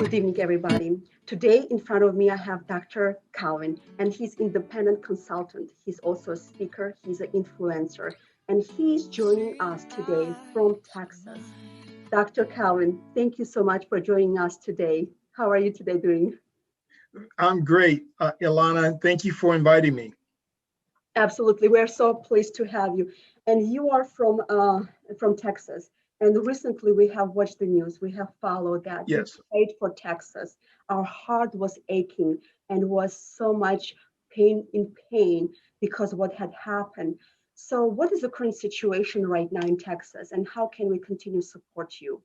Good evening, everybody. Today in front of me, I have Dr. Calvin, and he's independent consultant. He's also a speaker, he's an influencer, and he's joining us today from Texas. Dr. Calvin, thank you so much for joining us today. How are you today doing? I'm great, Ilana. Thank you for inviting me. Absolutely, we're so pleased to have you. And you are from Texas. And recently we have watched the news. We have followed that. We Yes. prayed for Texas. Our heart was aching and was so much pain because of what had happened. So, what is the current situation right now in Texas, and how can we continue to support you?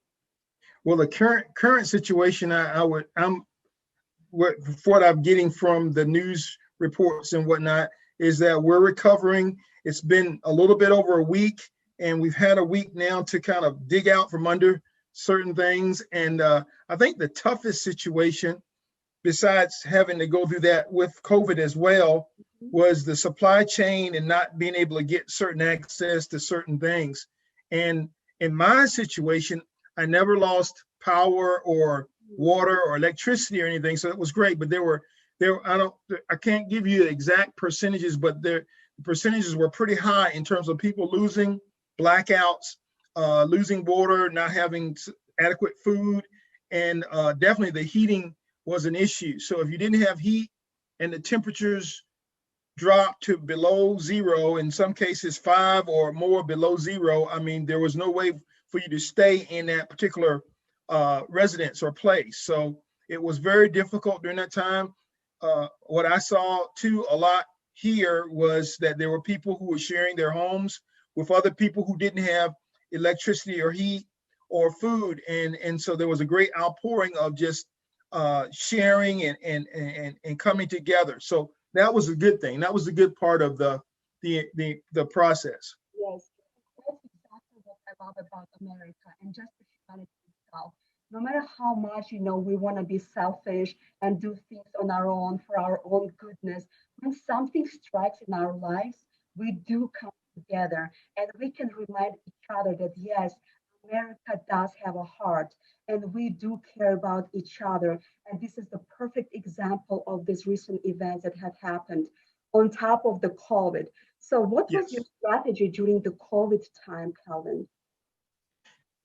Well, the current situation, I'm what I'm getting from the news reports and whatnot is that we're recovering. It's been a little bit over a week, and we've had a week now to kind of dig out from under certain things. And I think the toughest situation, besides having to go through that with COVID as well, was the supply chain and not being able to get certain access to certain things. And in my situation, I never lost power or water or electricity or anything, so it was great. But I can't give you the exact percentages, but the percentages were pretty high in terms of people losing, blackouts, losing water, not having adequate food, and definitely the heating was an issue. So if you didn't have heat and the temperatures dropped to below zero, in some cases 5 or more below zero, I mean, there was no way for you to stay in that particular residence or place. So it was very difficult during that time. What I saw too a lot here was that there were people who were sharing their homes with other people who didn't have electricity or heat or food. And so there was a great outpouring of just sharing and coming together. So that was a good thing. That was a good part of the process. Yes, that's exactly what I love about America and just the humanity itself. No matter how much, we want to be selfish and do things on our own for our own goodness, when something strikes in our lives, we do come together and we can remind each other that yes, America does have a heart and we do care about each other. And this is the perfect example of these recent events that have happened on top of the COVID. So, what was your Yes. strategy during the COVID time, Calvin?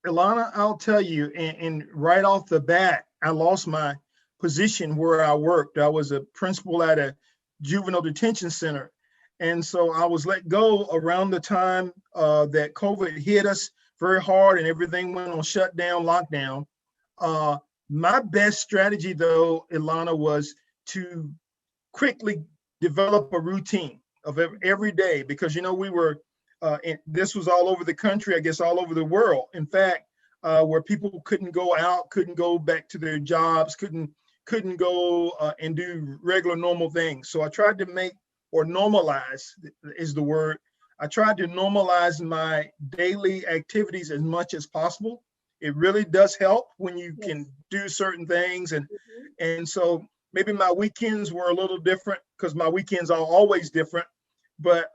Ilana, I'll tell you, and right off the bat, I lost my position where I worked. I was a principal at a juvenile detention center. And so I was let go around the time that COVID hit us very hard and everything went on shutdown, lockdown. My best strategy, though, Ilana, was to quickly develop a routine of every day because, we were, and this was all over the country, I guess all over the world. In fact, where people couldn't go out, couldn't go back to their jobs, couldn't go and do regular normal things. So I tried to make, or normalize is the word. I tried to normalize my daily activities as much as possible. It really does help when you Yes. can do certain things. Mhm. And so maybe my weekends were a little different because my weekends are always different. But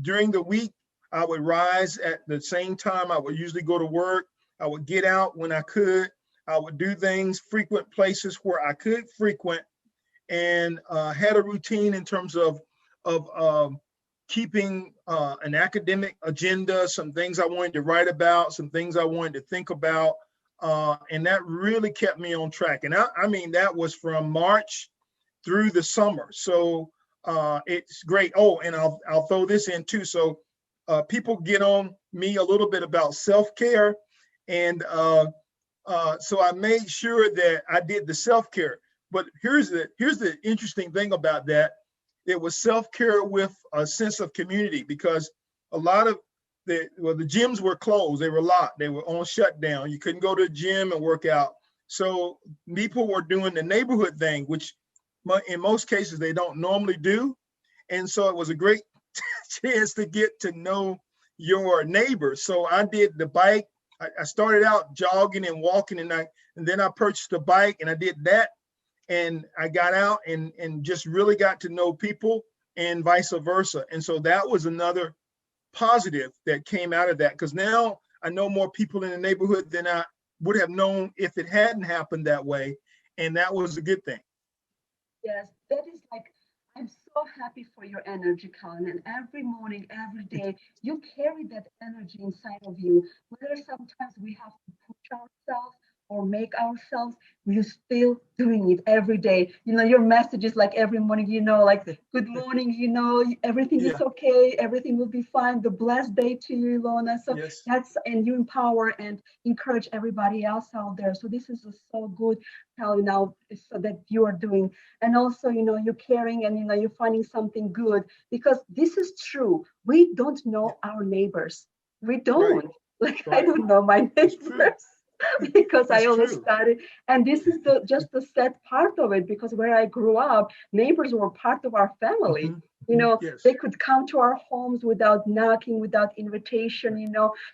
during the week, I would rise at the same time. I would usually go to work. I would get out when I could. I would do things, frequent places where I could frequent, and had a routine in terms of keeping an academic agenda, some things I wanted to write about, some things I wanted to think about, and that really kept me on track. And I mean, that was from March through the summer. So it's great. Oh, and I'll throw this in too. So people get on me a little bit about self-care, and so I made sure that I did the self-care. But here's the interesting thing about that. It was self-care with a sense of community because a lot of the gyms were closed. They were locked. They were on shutdown. You couldn't go to a gym and work out. So people were doing the neighborhood thing, which in most cases they don't normally do. And so it was a great chance to get to know your neighbors. So I did the bike. I started out jogging and walking, and then I purchased a bike and I did that. And I got out and just really got to know people and vice versa. And so that was another positive that came out of that, because now I know more people in the neighborhood than I would have known if it hadn't happened that way. And that was a good thing. Yes, that is like, I'm so happy for your energy, Colin. And every morning, every day, you carry that energy inside of you. Whether sometimes we have to push ourselves or make ourselves, we're still doing it every day. Your message is like every morning, like, good morning, everything is Yeah. okay, everything will be fine. The blessed day to you, Ilona. So Yes. and you empower and encourage everybody else out there. So this is so good, Colin, now, so that you are doing. And also, you're caring and you're finding something good, because this is true. We don't know our neighbors. We Right. don't. Like, I Right. don't know my It's true. neighbors because I It's always true. study. And this is just the sad part of it, because where I grew up, neighbors were part of our family. Hmm. Hmm. They Yes. could come to our homes without knocking, without invitation,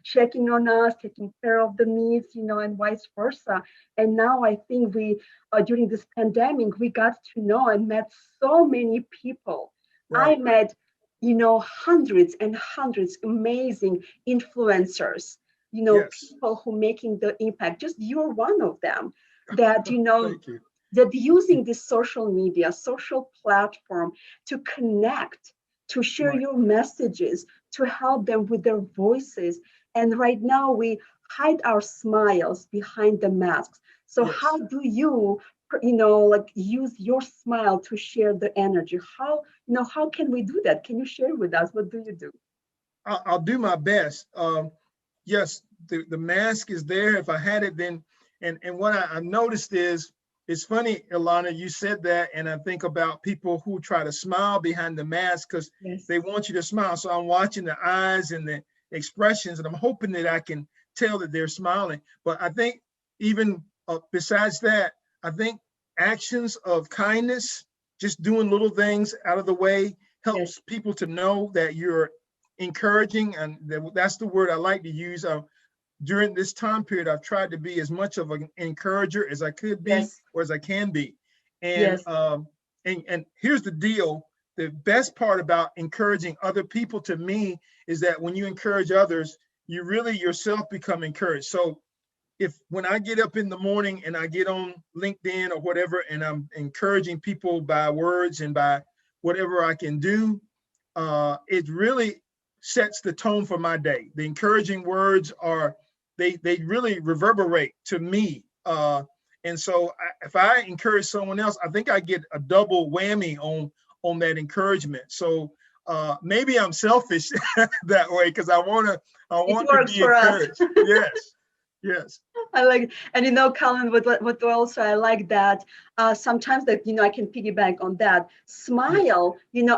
checking on us, taking care of the needs, and vice versa. And now I think during this pandemic, we got to know and met so many people. I Right. met, hundreds and hundreds amazing influencers, Yes. people who making the impact. Just you're one of them that, Thank you. that using this social media, social platform to connect, to share Right. your messages, to help them with their voices. And right now we hide our smiles behind the masks. So how Yes. do you, like, use your smile to share the energy? How can we do that? Can you share with us? What do you do? I'll do my best. Yes, the mask is there. If I had it, then, and what I noticed is, it's funny, Ilana, you said that, and I think about people who try to smile behind the mask because Yes. they want you to smile. So I'm watching the eyes and the expressions, and I'm hoping that I can tell that they're smiling. But I think even besides that, I think actions of kindness, just doing little things out of the way, Yes. helps people to know that you're encouraging, and that's the word I like to use. During this time period, I've tried to be as much of an encourager as I could be, Yes. or as I can be. And Yes. and here's the deal: the best part about encouraging other people to me is that when you encourage others, you really yourself become encouraged. So if when I get up in the morning and I get on LinkedIn or whatever, and I'm encouraging people by words and by whatever I can do, it really sets the tone for my day. The encouraging words are, they really reverberate to me. And so if I encourage someone else, I think I get a double whammy on that encouragement. So maybe I'm selfish that way because I It want to works be for us. encouraged. Yes, yes, I like, and Colin, what also I like that sometimes that I can piggyback on that. yes. Smile,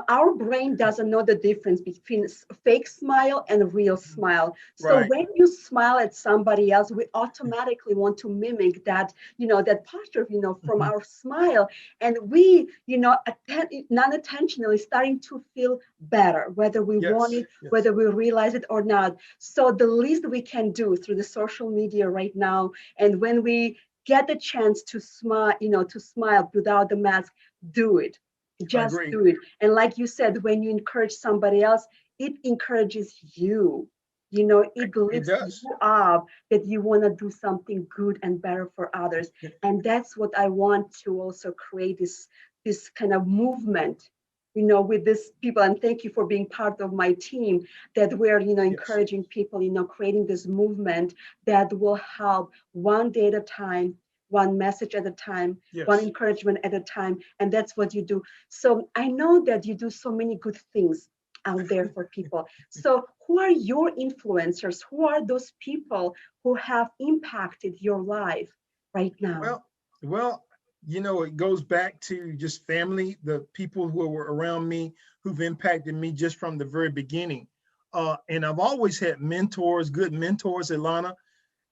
our brain doesn't know the difference between fake smile and real smile. So Right. when you smile at somebody else, we automatically want to mimic that, that posture, from Mhm. our smile, and we, non-intentionally starting to feel better, whether we want Yes, it, yes. whether we realize it or not. So the least we can do through the social media right now, and when we get the chance to smile, to smile without the mask, do it. I Just agree. do it. And like you said, when you encourage somebody else, it encourages you. It It lifts you does. up that you want to do something good and better for others. And that's what I want to also create, this kind of movement, with these people. And thank you for being part of my team, that we're, Yes, encouraging people, creating this movement that will help one day at a time, one message at a time, one yes. encouragement at a time. And that's what you do. So I know that you do so many good things out there for people. So who are your influencers? Who are those people who have impacted your life right now? Well, well, it goes back to just family, the people who were around me who've impacted me just from the very beginning. And I've always had mentors, good mentors, Ilana.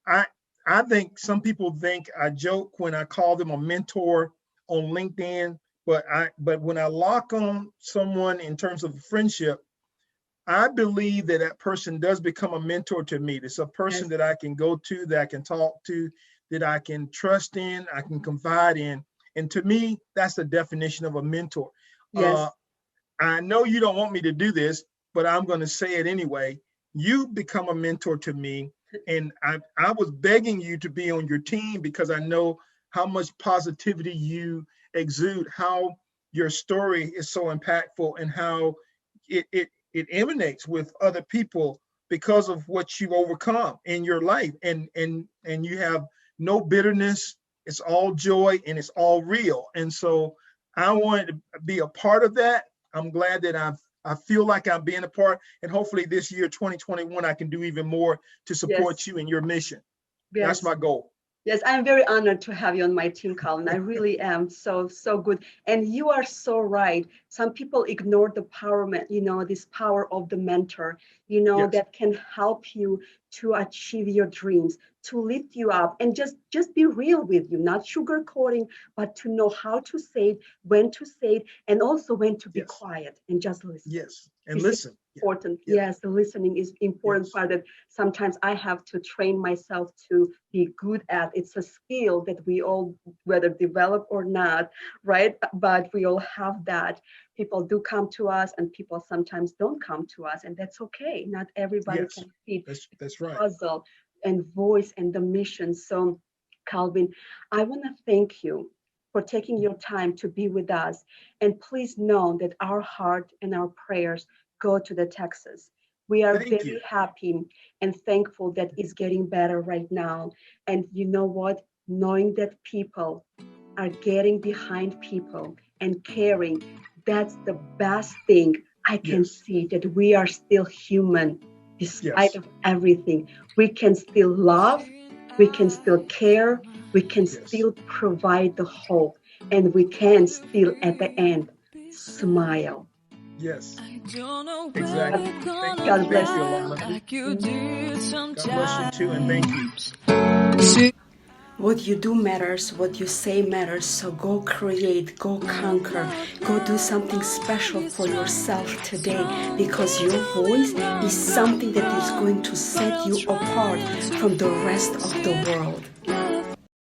I I think some people think I joke when I call them a mentor on LinkedIn, but when I lock on someone in terms of friendship, I believe that that person does become a mentor to me. It's a person Yes, that I can go to, that I can talk to, that I can trust in, I can confide in. And to me, that's the definition of a mentor. Uh, yes, I know you don't want me to do this, but I'm going to say it anyway. You become a mentor to me And I was begging you to be on your team because I know how much positivity you exude, how your story is so impactful, and how it emanates with other people because of what you overcome in your life. And you have no bitterness. It's all joy and it's all real. And so I wanted to be a part of that. I'm glad that I feel like I'm being a part, and hopefully this year, 2021, I can do even more to support Yes. you in your mission. Yes. That's my goal. Yes, I'm very honored to have you on my team, Colin. I really am. So good. And you are so right. Some people ignore the empowerment, this power of the mentor, Yes. that can help you to achieve your dreams, to lift you up, and just be real with you, not sugarcoating, but to know how to say it, when to say it, and also when to be Yes. quiet and just listen. Yes. And This is listen. important. Yeah. Yes, the listening is important Yes. part that sometimes I have to train myself to be good at. It's a skill that we all, whether develop or not, right? But we all have that. People do come to us, and people sometimes don't come to us, and that's okay. Not everybody Yes. can fit That's the right. puzzle and voice and the mission. So, Calvin, I want to thank you for taking your time to be with us. And please know that our heart and our prayers go to the Texas. We are Thank you. very happy and thankful that it's getting better right now. And you know what? Knowing that people are getting behind people and caring, that's the best thing I can Yes. see, that we are still human despite Yes. of everything. We can still love, we can still care, we can Yes. still provide the hope, and we can still at the end smile. Yes. God, Exactly. God bless Thank you, Alana. God bless you too, and thank you. What you do matters, what you say matters. So go create, go conquer, go do something special for yourself today, because your voice is something that is going to set you apart from the rest of the world.